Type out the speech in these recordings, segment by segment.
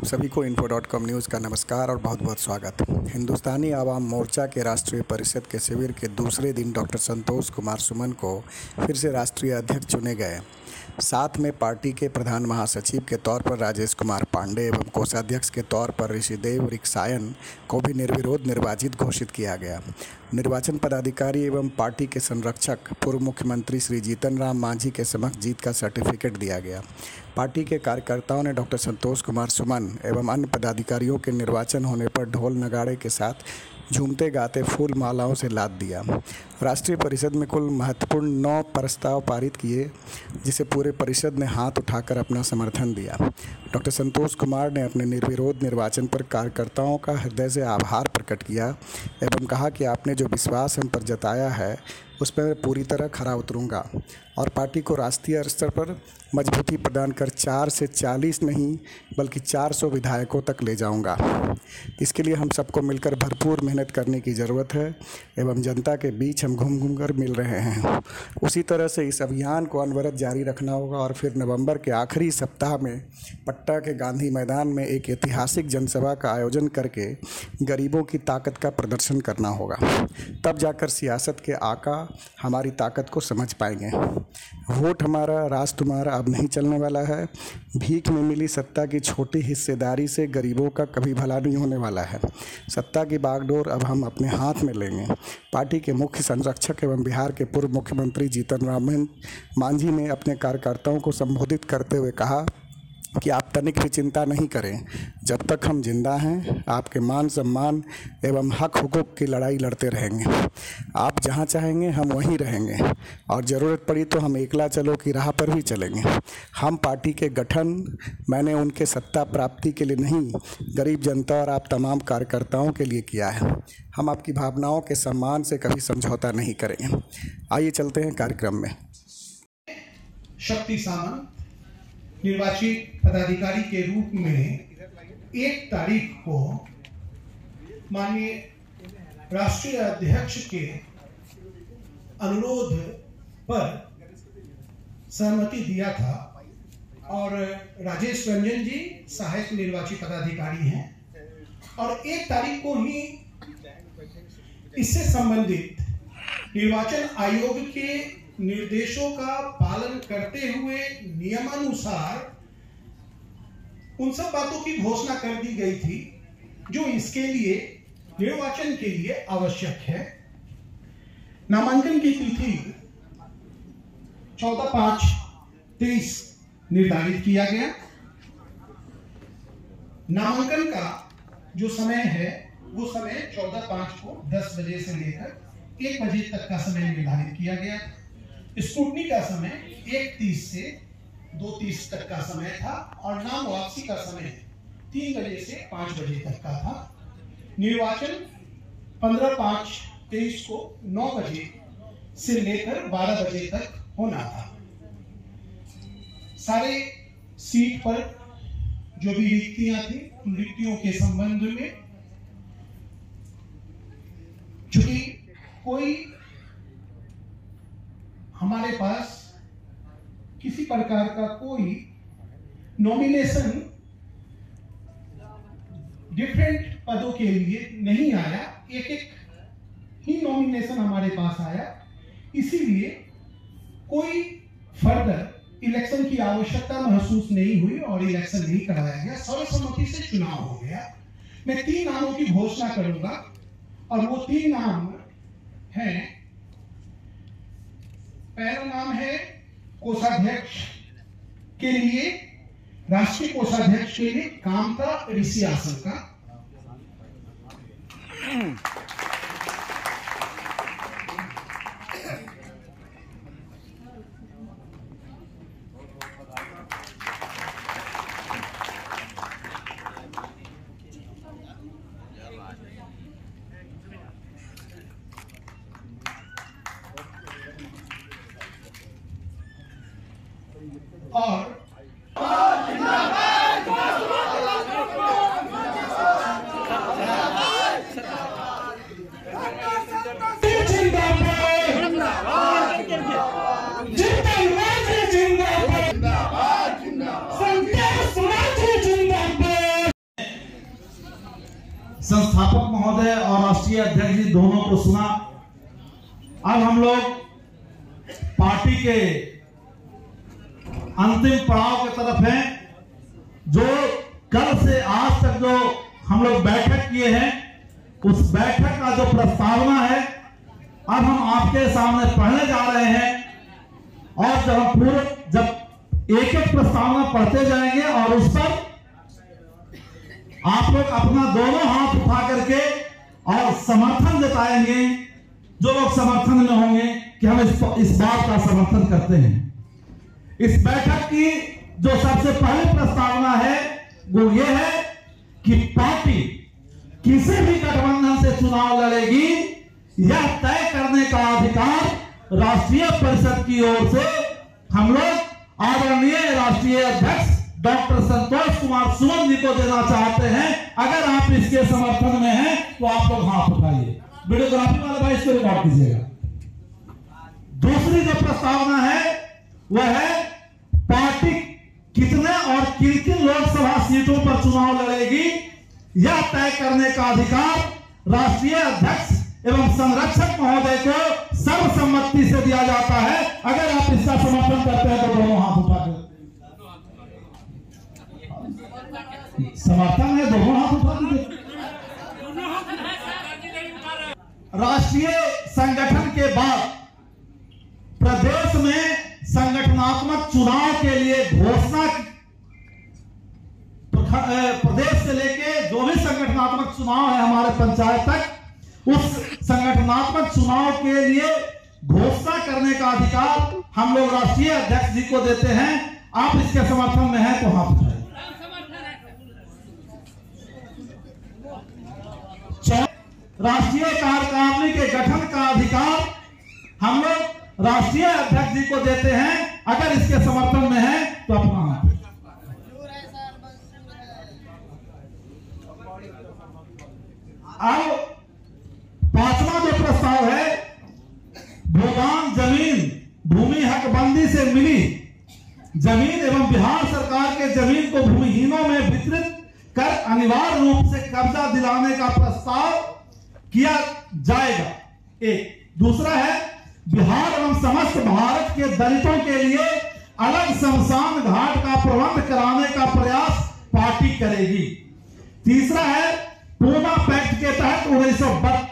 सभी को info.com news का नमस्कार और बहुत बहुत स्वागत। हिंदुस्तानी आवाम मोर्चा के राष्ट्रीय परिषद के शिविर के दूसरे दिन डॉक्टर संतोष कुमार सुमन को फिर से राष्ट्रीय अध्यक्ष चुने गए। साथ में पार्टी के प्रधान महासचिव के तौर पर राजेश कुमार पांडे एवं कोषाध्यक्ष के तौर पर ऋषिदेव रिक्सायन को भी निर्विरोध निर्वाचित घोषित किया गया। निर्वाचन पदाधिकारी एवं पार्टी के संरक्षक पूर्व मुख्यमंत्री श्री जीतन राम मांझी के समक्ष जीत का सर्टिफिकेट दिया गया। पार्टी के कार्यकर्ताओं ने डॉक्टर संतोष कुमार सुमन एवं अन्य पदाधिकारियों के निर्वाचन होने पर ढोल नगाड़े के साथ झूमते गाते फूल मालाओं से लाद दिया। राष्ट्रीय परिषद में कुल महत्वपूर्ण 9 प्रस्ताव पारित किए, जिसे पूरे परिषद ने हाथ उठाकर अपना समर्थन दिया। डॉक्टर संतोष कुमार ने अपने निर्विरोध निर्वाचन पर कार्यकर्ताओं का हृदय से आभार प्रकट किया एवं कहा कि आपने जो विश्वास हम पर जताया है उस पर मैं पूरी तरह खरा उतरूंगा और पार्टी को राष्ट्रीय स्तर पर मजबूती प्रदान कर 4 से 40 नहीं बल्कि 400 विधायकों तक ले जाऊंगा। इसके लिए हम सबको मिलकर भरपूर मेहनत करने की ज़रूरत है एवं जनता के बीच हम घूम घूम कर मिल रहे हैं। उसी तरह से इस अभियान को अनवरत जारी रखना होगा और फिर नवंबर के आखिरी सप्ताह में पटना के गांधी मैदान में एक ऐतिहासिक जनसभा का आयोजन करके गरीबों की ताकत का प्रदर्शन करना होगा। तब जाकर सियासत के आका हमारी ताकत को समझ पाएंगे। वोट हमारा, राज तुम्हारा अब नहीं चलने वाला है। भीख में मिली सत्ता की छोटी हिस्सेदारी से गरीबों का कभी भला नहीं होने वाला है। सत्ता की बागडोर अब हम अपने हाथ में लेंगे। पार्टी के मुख्य संरक्षक एवं बिहार के पूर्व मुख्यमंत्री जीतन राम मांझी ने अपने कार्यकर्ताओं को संबोधित करते हुए कहा कि आप तनिक भी चिंता नहीं करें। जब तक हम जिंदा हैं आपके मान सम्मान एवं हक हुकूक की लड़ाई लड़ते रहेंगे। आप जहां चाहेंगे हम वहीं रहेंगे और ज़रूरत पड़ी तो हम एकला चलो की राह पर भी चलेंगे। हम पार्टी के गठन मैंने उनके सत्ता प्राप्ति के लिए नहीं, गरीब जनता और आप तमाम कार्यकर्ताओं के लिए किया है। हम आपकी भावनाओं के सम्मान से कभी समझौता नहीं करेंगे। आइए चलते हैं कार्यक्रम में। शक्ति सामंत निर्वाचित पदाधिकारी के रूप में 1 तारीख को माननीय राष्ट्रीय अध्यक्ष के अनुरोध पर सहमति दिया था और राजेश रंजन जी सहायक निर्वाचित पदाधिकारी हैं और 1 तारीख को ही इससे संबंधित निर्वाचन आयोग के निर्देशों का पालन करते हुए नियमानुसार उन सब बातों की घोषणा कर दी गई थी जो इसके लिए निर्वाचन के लिए आवश्यक है। नामांकन की तिथि 14/5/23 निर्धारित किया गया। नामांकन का जो समय है वो समय 14/5 को 10 बजे से लेकर 1 बजे तक का समय निर्धारित किया गया। स्क्रूटनी का समय 1:30 से 2:30 तक का समय था और नाम वापसी का समय 3 बजे से 5 बजे तक का था। निर्वाचन 15/5/23 को 9 बजे से लेकर 12 बजे तक होना था। सारे सीट पर जो भी रिक्तियां थी उन रिक्तियों के संबंध में चूंकि कोई हमारे पास किसी प्रकार का कोई नॉमिनेशन डिफरेंट पदों के लिए नहीं आया, एक ही नॉमिनेशन हमारे पास आया, इसीलिए कोई फर्दर इलेक्शन की आवश्यकता महसूस नहीं हुई और इलेक्शन नहीं कराया गया। सर्वसम्मति से चुनाव हो गया। मैं 3 नामों की घोषणा करूंगा और वो 3 नाम हैं। पहला नाम है कोषाध्यक्ष के लिए, राष्ट्रीय कोषाध्यक्ष के लिए कामता ऋषि आसन का। और संस्थापक महोदय और राष्ट्रीय अध्यक्ष जी दोनों को सुना। अब हम लोग पार्टी के अंतिम पड़ाव की तरफ हैं। जो कल से आज तक जो हम लोग बैठक किए हैं, उस बैठक का जो प्रस्तावना है अब हम आपके सामने पढ़ने जा रहे हैं। और जब एक एक प्रस्तावना पढ़ते जाएंगे और उस पर आप लोग अपना दोनों हाथ उठा करके और समर्थन जताएंगे। जो लोग समर्थन में होंगे कि हम इस बात का समर्थन करते हैं। इस बैठक की जो सबसे पहली प्रस्तावना है वो ये है कि पार्टी किसी भी गठबंधन से चुनाव लड़ेगी, यह तय करने का अधिकार राष्ट्रीय परिषद की ओर से हम लोग आदरणीय राष्ट्रीय अध्यक्ष डॉक्टर संतोष कुमार सुमन जी को देना चाहते हैं। अगर आप इसके समर्थन में हैं तो आप लोग हाथ उठाइए। वीडियोग्राफी वाले भाई इसको रिकॉर्ड कीजिएगा। दूसरी जो प्रस्तावना है वह है पार्टी कितने और किन किन लोकसभा सीटों पर चुनाव लड़ेगी, यह तय करने का अधिकार राष्ट्रीय अध्यक्ष एवं संरक्षक महोदय को सर्वसम्मति से दिया जाता है। अगर आप इसका समर्थन करते हैं तो दोनों हाथ उठाकर समर्थन है, दोनों हाथ उठा दीजिए। राष्ट्रीय संगठन के बाद प्रदेश में संगठनात्मक चुनाव के लिए घोषणा प्रदेश से लेके जो भी संगठनात्मक चुनाव है हमारे पंचायत तक, उस संगठनात्मक चुनाव के लिए घोषणा करने का अधिकार हम लोग राष्ट्रीय अध्यक्ष जी को देते हैं। आप इसके समर्थन में हैं तो हाथ उठाइए। राष्ट्रीय कार्यकारिणी के गठन का अधिकार हम लोग राष्ट्रीय अध्यक्ष जी को देते हैं। अगर इसके समर्थन में है तो अपना हाथ। अब पांचवा जो प्रस्ताव है, भूदान जमीन भूमि हकबंदी से मिली जमीन एवं बिहार सरकार के जमीन को भूमिहीनों में वितरित कर अनिवार्य रूप से कब्जा दिलाने का प्रस्ताव किया जाएगा। एक दूसरा है बिहार एवं समस्त भारत के दलितों के लिए अलग शमशान घाट का प्रबंध कराने का प्रयास पार्टी करेगी। तीसरा है पूना पैक्ट के तहत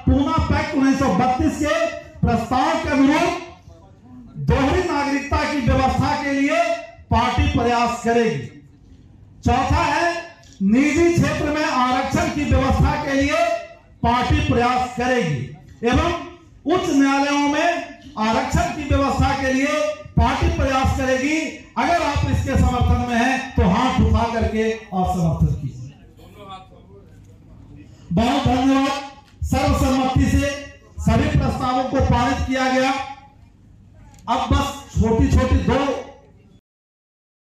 पूना पैक्ट 1932 के प्रस्ताव के अनुरूप दोहरी नागरिकता की व्यवस्था के लिए पार्टी प्रयास करेगी। चौथा है निजी क्षेत्र में आरक्षण की व्यवस्था के लिए पार्टी प्रयास करेगी एवं उच्च न्यायालयों में आरक्षण की व्यवस्था के लिए पार्टी प्रयास करेगी। अगर आप इसके समर्थन में हैं तो हाथ उठा करके और समर्थन कीजिए। बहुत धन्यवाद। सर्वसम्मति से सभी प्रस्तावों को पारित किया गया। अब बस छोटी छोटी दो